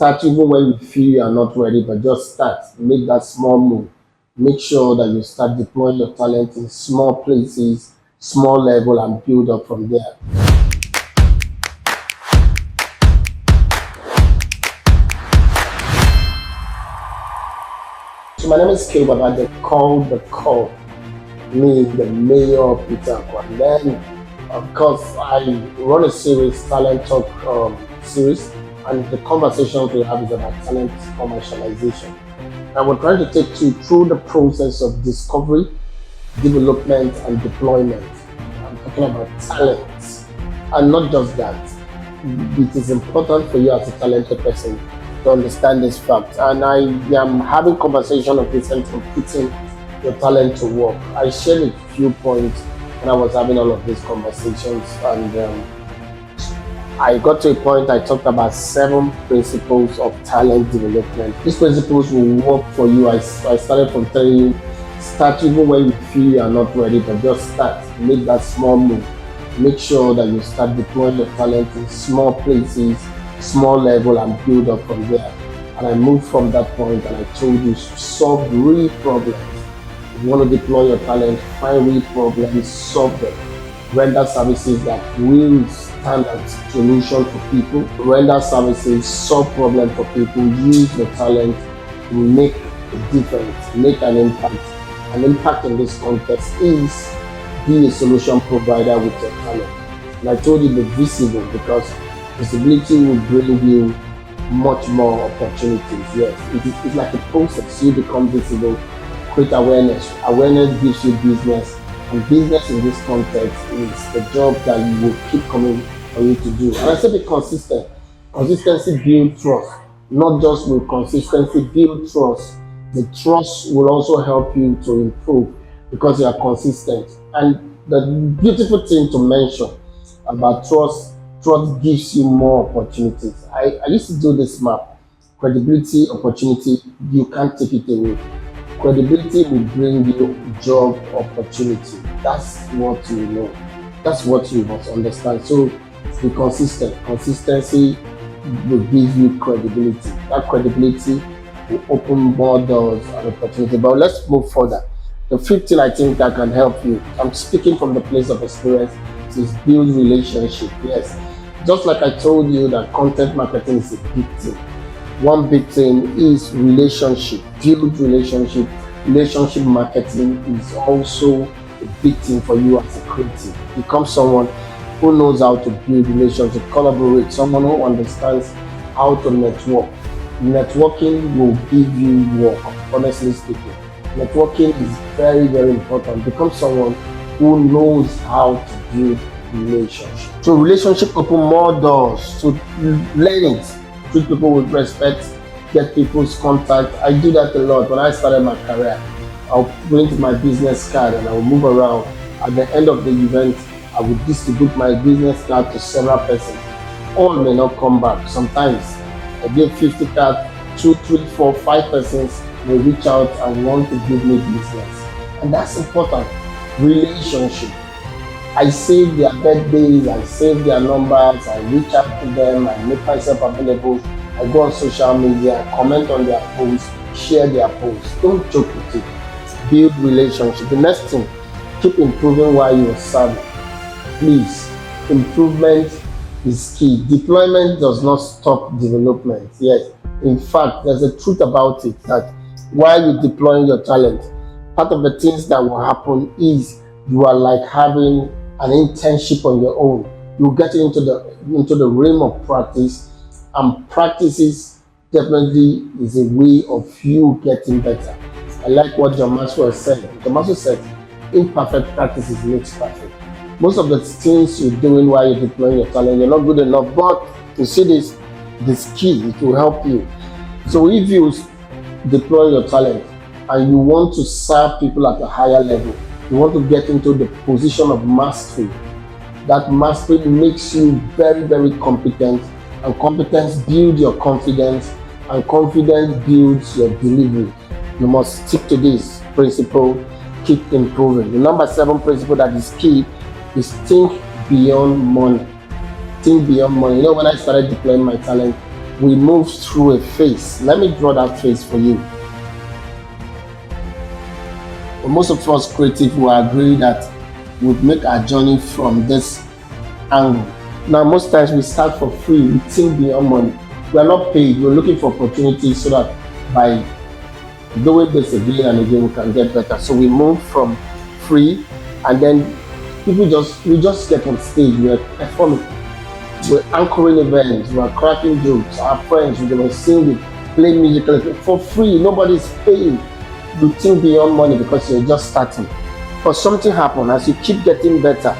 Start even when you feel you are not ready, but just start. Make that small move. Make sure that you start deploying your talent in small places, small level, and build up from there. So my name is K Baba, they call the call me the mayor of Peter Akwa. And then, of course, I run a series, Talent Talk series, and the conversation we have is about talent commercialization. And we're trying to take you through the process of discovery, development, and deployment. I'm talking about talent, and not just that. It is important for you as a talented person to understand this fact. And I am having conversation of recent on putting your talent to work. I shared a few points when I was having all of these conversations, and I got to a point I talked about 7 principles of talent development. These principles will work for you. I started from telling you, start even when you feel you are not ready, but just start. Make that small move. Make sure that you start deploying your talent in small places, small level, and build up from there. And I moved from that point and I told you, solve real problems. If you want to deploy your talent, find real problems, solve them. Render services that will stand as solution for people. Render services, solve problems for people. Use your talent to make a difference, make an impact. An impact in this context is be a solution provider with your talent. And I told you be visible, because visibility will bring you much more opportunities. Yes, it's like a process. You become visible, create awareness. Awareness gives you business, and business in this context is the job that you will keep coming for you to do. And I say be consistent. Consistency builds trust. Not just will consistency build trust, the trust will also help you to improve because you are consistent. And the beautiful thing to mention about trust gives you more opportunities. I used to do this map: credibility, opportunity, you can't take it away. Credibility will bring you job opportunity. That's what you know. That's what you must understand. So be consistent. Consistency will give you credibility. That credibility will open more doors and opportunity. But let's move further. The 5th thing I think that can help you, I'm speaking from the place of experience, is build relationship. Yes. Just like I told you that content marketing is a big thing. One big thing is relationship. Build relationship. Relationship marketing is also a big thing for you as a creative. Become someone who knows how to build relationship, collaborate, someone who understands how to network. Networking will give you work, honestly speaking. Networking is very, very important. Become someone who knows how to build relationships. So relationship open more doors. So learn it. Treat people with respect. Get people's contact. I do that a lot. When I started my career, I'll print my business card and I will move around. At the end of the event, I would distribute my business card to several persons. All may not come back. Sometimes I give 50 cards, 2, 3, 4, 5 persons may reach out and want to give me business. And that's important. Relationship. I save their birthdays, I save their numbers, I reach out to them, I make myself available. I go on social media, comment on their posts, share their posts. Don't joke with it. Build relationship. The next thing, keep improving while you're serving. Please, improvement is key. Deployment does not stop development. Yes. In fact, there's a truth about it that while you're deploying your talent, part of the things that will happen is you are like having an internship on your own. You get into the realm of practice, and practices definitely is a way of you getting better. I like what John Maxwell said. John Maxwell said, imperfect practices makes perfect. Most of the things you're doing while you're deploying your talent, you're not good enough, but you see this key, it will help you. So if you deploy your talent and you want to serve people at a higher level, you want to get into the position of mastery. That mastery makes you very, very competent, and competence builds your confidence, and confidence builds your delivery. You must stick to this principle, keep improving. The number 7 principle that is key is think beyond money. Think beyond money. You know, when I started deploying my talent, we move through a phase. Let me draw that phase for you. But most of us creative will agree that we make our journey from this angle. Now, most times we start for free, we think beyond money. We are not paid, we're looking for opportunities so that by doing this again and again we can get better. So we move from free, and then we just get on stage, we're performing, we're anchoring events, we're cracking jokes, our friends, we were singing, playing music for free, nobody's paying. You think beyond money because you're just starting. But something happened as you keep getting better.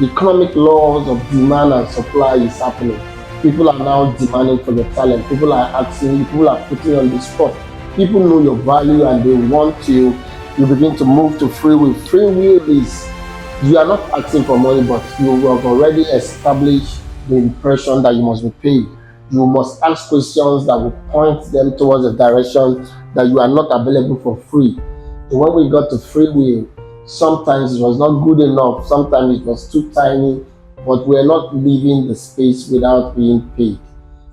The economic laws of demand and supply is happening. People are now demanding for your talent. People are asking you, people are putting you on the spot. People know your value and they want you. You begin to move to free will. Free will is you are not asking for money, but you have already established the impression that you must be paid. You must ask questions that will point them towards a direction that you are not available for free. So when we got to free will, sometimes it was not good enough, sometimes it was too tiny, but we're not leaving the space without being paid.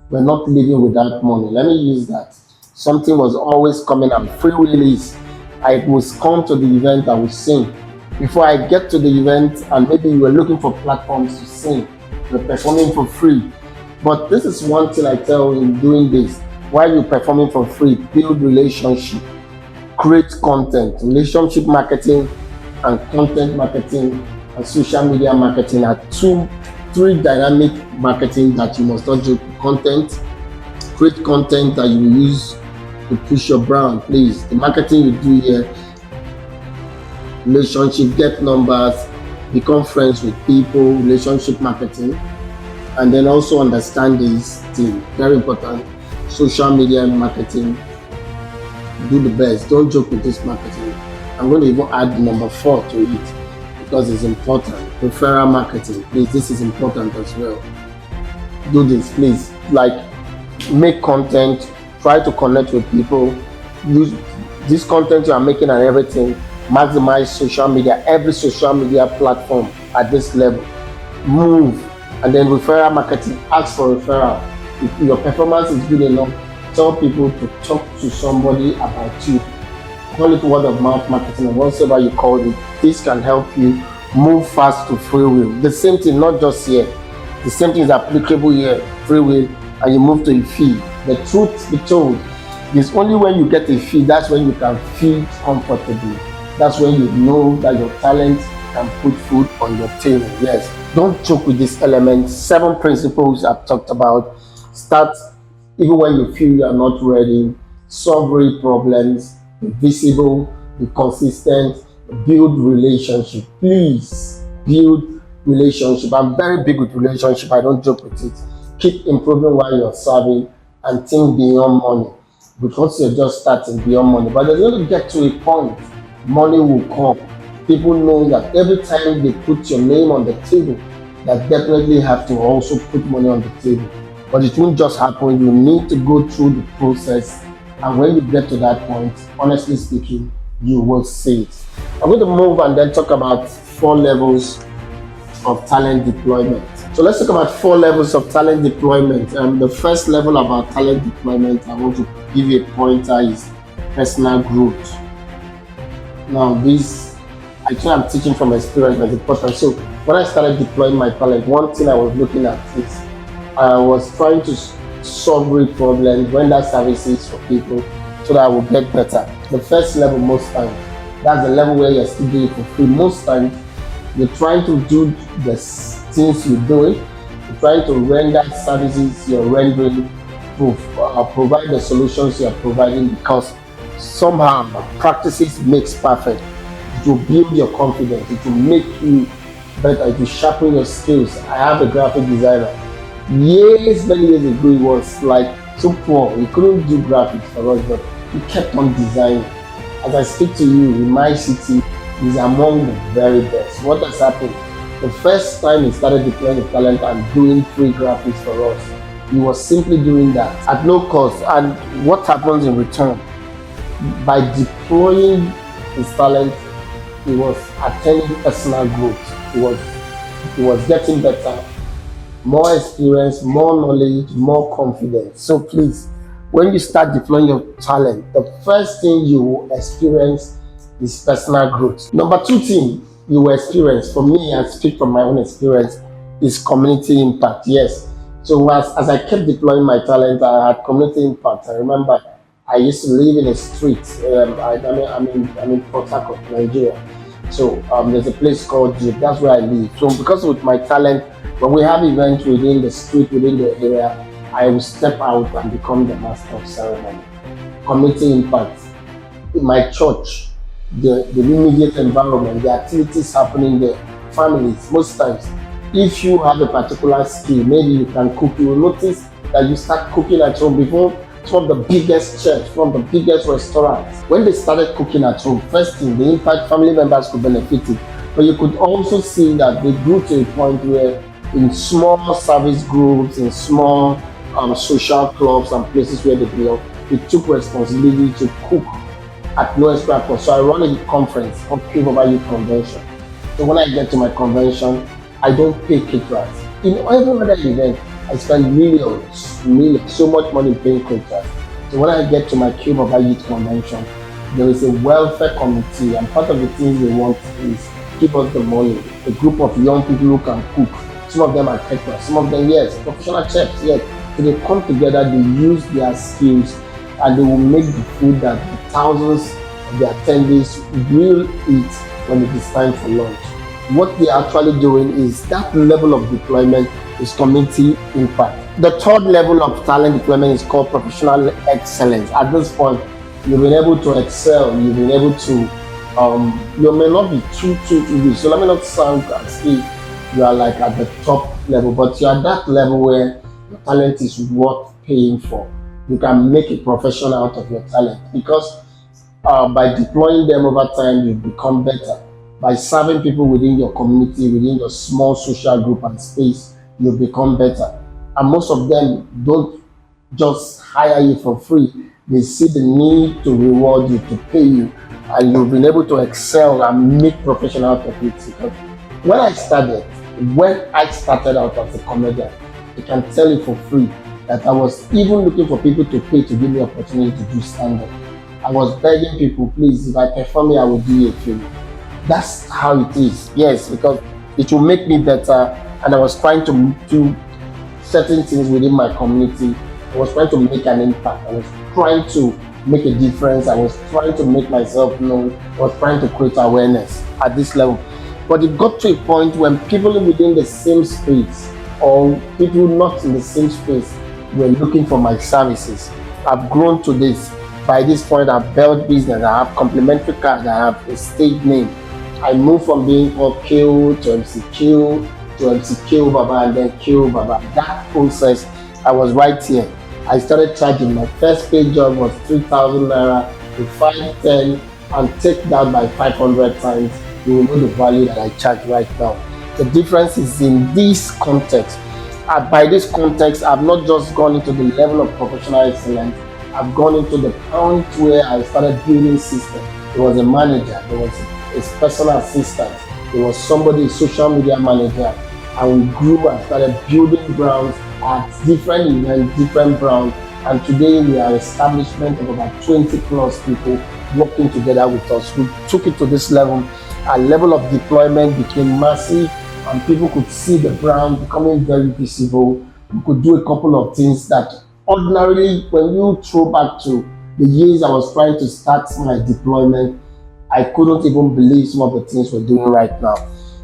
We're not living without money. Let me use that. Something was always coming out. Free will is I must come to the event, I will sing. Before I get to the event, and maybe you were looking for platforms to sing, you're performing for free. But this is one thing I tell you in doing this. While you're performing for free, build relationship, create content. Relationship marketing and content marketing and social media marketing are three dynamic marketing that you must not do. Content, create content that you will use to push your brand. Please, the marketing you do here, relationship, get numbers, become friends with people, relationship marketing, and then also understand this thing. Very important. Social media marketing. Do the best. Don't joke with this marketing. I'm going to even add number 4 to it because it's important. Referral marketing. Please, this is important as well. Do this, please. Like, make content. Try to connect with people. Use this content you are making and everything. Maximize social media. Every social media platform at this level. Move. And then referral marketing. Ask for referral. If your performance is good enough, tell people to talk to somebody about you. Call it word of mouth marketing or whatever you call it. This can help you move fast to free will. The same thing, not just here. The same thing is applicable here, free will, and you move to a fee. The truth be told, it's only when you get a fee that's when you can feel comfortably. That's when you know that your talent can put food on your table. Yes, don't joke with these elements. 7 principles I've talked about. Start even when you feel you are not ready. Solve real problems. Be visible. Be consistent. Build relationship. Please build relationship. I'm very big with relationship. I don't joke with it. Keep improving while you're serving and think beyond money. Because you're just starting beyond money. But there's going to get to a point, money will come. People know that every time they put your name on the table, they definitely have to also put money on the table. But it won't just happen. You need to go through the process. And when you get to that point, honestly speaking, you will see it. I'm going to move and then talk about 4 levels of talent deployment. So let's talk about 4 levels of talent deployment. The first level about talent deployment, I want to give you a pointer, is personal growth. Now, this, actually I'm teaching from experience, but it's important. So when I started deploying my talent, one thing I was looking at is I was trying to solve real problems, render services for people so that I will get better. The first level, most times, that's the level where you're still doing it for free. Most times, you're trying to do the things you're doing, you're trying to render services you're rendering, provide the solutions you're providing, because somehow practices makes perfect. It will build your confidence, it will make you better, it will sharpen your skills. I have a graphic designer. Many years ago, he was like so poor, he couldn't do graphics for us, but he kept on designing. As I speak to you, in my city, he's among the very best. What has happened? The first time he started deploying the talent and doing free graphics for us, he was simply doing that at no cost. And what happens in return? By deploying his talent, he was attaining personal growth. He was getting better. more experience, more knowledge, more confidence. So please, when you start deploying your talent, the first thing you will experience is personal growth. Number two thing you will experience, for me, I speak from my own experience, is community impact. Yes. So as I kept deploying my talent, I had community impact. I remember I used to live in a street. I'm in Port Harcourt, Nigeria. So there's a place called Jeep. That's where I live. So because with my talent, when we have events within the street, within the area, I will step out and become the master of ceremony. Community impact. In my church, the immediate environment, the activities happening there, families, most times, if you have a particular skill, maybe you can cook, you will notice that you start cooking at home before some of the biggest chefs, from the biggest restaurants. When they started cooking at home, first thing, the impact family members could benefit it. But you could also see that they grew to a point where in small service groups, in small social clubs and places where they belong, they took responsibility to cook at no extra cost. So I run a conference called Kivoba Youth Convention. So when I get to my convention, I don't pay caterers. In every other event, I spend millions, so much money paying caterers. So when I get to my Kivoba Youth Convention, there is a welfare committee, and part of the things they want is give us the money. A group of young people who can cook. Some of them are caterers, some of them, yes, professional chefs, yes. So they come together, they use their skills, and they will make the food that the thousands of the attendees will eat when it is time for lunch. What they're actually doing is that level of deployment is community impact. The third level of talent deployment is called professional excellence. At this point, you've been able to excel, you've been able to, you may not be too good. So let me not sound as if you are like at the top level, but you're at that level where your talent is worth paying for. You can make a professional out of your talent because by deploying them over time, you become better. By serving people within your community, within your small social group and space, you become better. And most of them don't just hire you for free. They see the need to reward you, to pay you, and you've been able to excel and make professional out of it. Because when I started out as a comedian, I can tell you for free that I was even looking for people to pay to give me opportunity to do stand-up. I was begging people, please, if I perform here, I will do you a favor. That's how it is. Yes, because it will make me better. And I was trying to do certain things within my community. I was trying to make an impact. I was trying to make a difference. I was trying to make myself known. I was trying to create awareness at this level. But it got to a point when people within the same space or people not in the same space were looking for my services. I've grown to this. By this point, I've built business. I have complimentary cards. I have a stage name. I moved from being called Q to MC Q to MC Q Baba and then Q Baba. That process, I was right here. I started charging. My first paid job was 3,000 naira to 510 and take that by 500 times. You will know the value that I charge right now. The difference is in this context. By this context, I've not just gone into the level of professional excellence. I've gone into the point where I started building systems. There was a manager, there was a personal assistant, there was somebody, a social media manager, and we grew and started building brands at different events, different brands, and today we are an establishment of about 20 plus people working together with us. We took it to this level. Our level of deployment became massive, and people could see the brand becoming very visible. We could do a couple of things that ordinarily, when you throw back to the years I was trying to start my deployment, I couldn't even believe some of the things we're doing right now.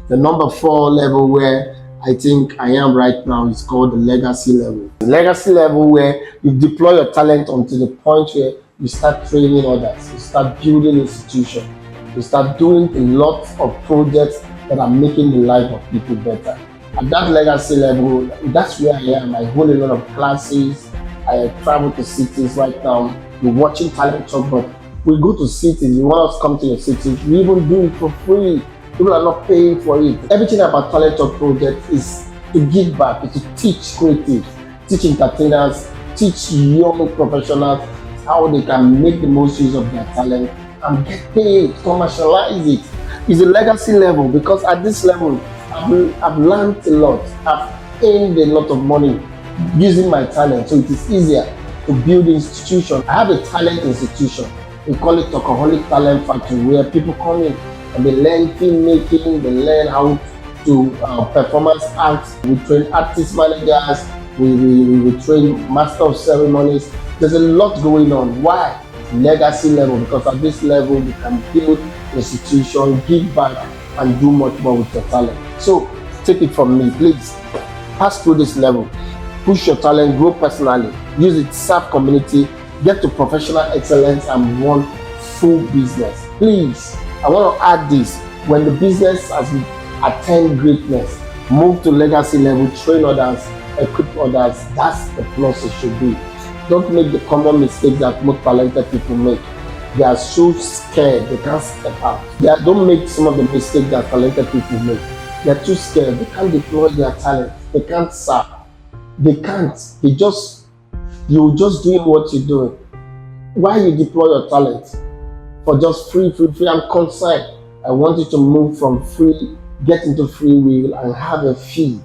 The number 4 level where I think I am right now is called the legacy level. The legacy level where you deploy your talent until the point where you start training others, you start building institutions, you start doing a lot of projects that are making the life of people better. At that legacy level, that's where I am. I hold a lot of classes. I travel to cities right now. We're watching Talent Talk, but we go to cities. You want us to come to your cities. We even do it for free. People are not paying for it. Everything about Talent Talk project is to give back, is to teach creatives, teach entertainers, teach young professionals how they can make the most use of their talent and get paid, commercialize it. It's a legacy level because at this level, I've learned a lot. I've earned a lot of money using my talent, so it is easier to build institution. I have a talent institution. We call it Talkaholic Talent Factory, where people come in and they learn filmmaking, they learn how to performance arts. We train artist managers, we train master of ceremonies. There's a lot going on. Why? Legacy level, because at this level you can build institution, give back, and do much more with your talent. So take it from me, please. Pass through this level, push your talent, grow personally, use it, serve community, get to professional excellence, and run full business. Please, I want to add this: when the business has attained greatness, move to legacy level, train others, equip others. That's the plus it should be. Don't make the common mistakes that most talented people make. They are so scared, they can't step out. Don't make some of the mistakes that talented people make. They're too scared, they can't deploy their talent, they can't serve. They can't. You're just doing what you're doing. Why you deploy your talent? For just free. I'm concerned. I want you to move from free, get into free will, and have a fee.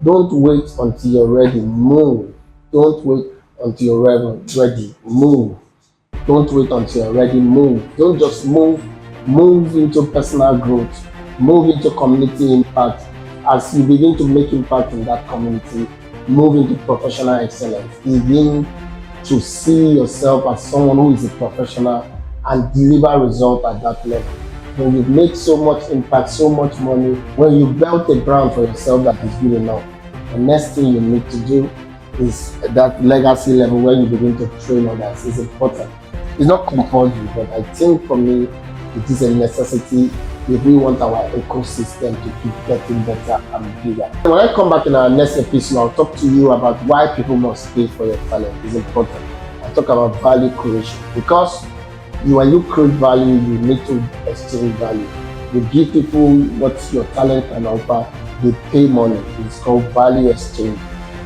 Don't wait until you're ready. Move. Don't wait until you're ready. Move. Don't wait until you're ready. Move. Don't just move. Move into personal growth. Move into community impact. As you begin to make impact in that community, move into professional excellence. Begin to see yourself as someone who is a professional and deliver results at that level. When you make so much impact, so much money, when you build a brand for yourself that is good enough, the next thing you need to do is that legacy level where you begin to train others. Is important. It's not compulsory, but I think for me, it is a necessity if we want our ecosystem to keep getting better and bigger. When I come back in our next episode, I'll talk to you about why people must pay for your talent. It's important. I'll talk about value creation, because when you create value, you need to exchange value. You give people what your talent can offer, they pay money. It's called value exchange.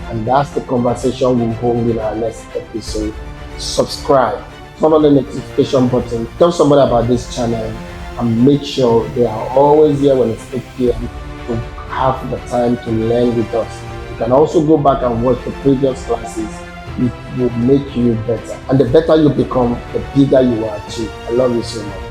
And that's the conversation we'll hold in our next episode. Subscribe, turn on the notification button, tell somebody about this channel, and make sure they are always here when it's 8 p.m. to have the time to learn with us. You can also go back and watch the previous classes. It will make you better. And the better you become, the bigger you will achieve. I love you so much.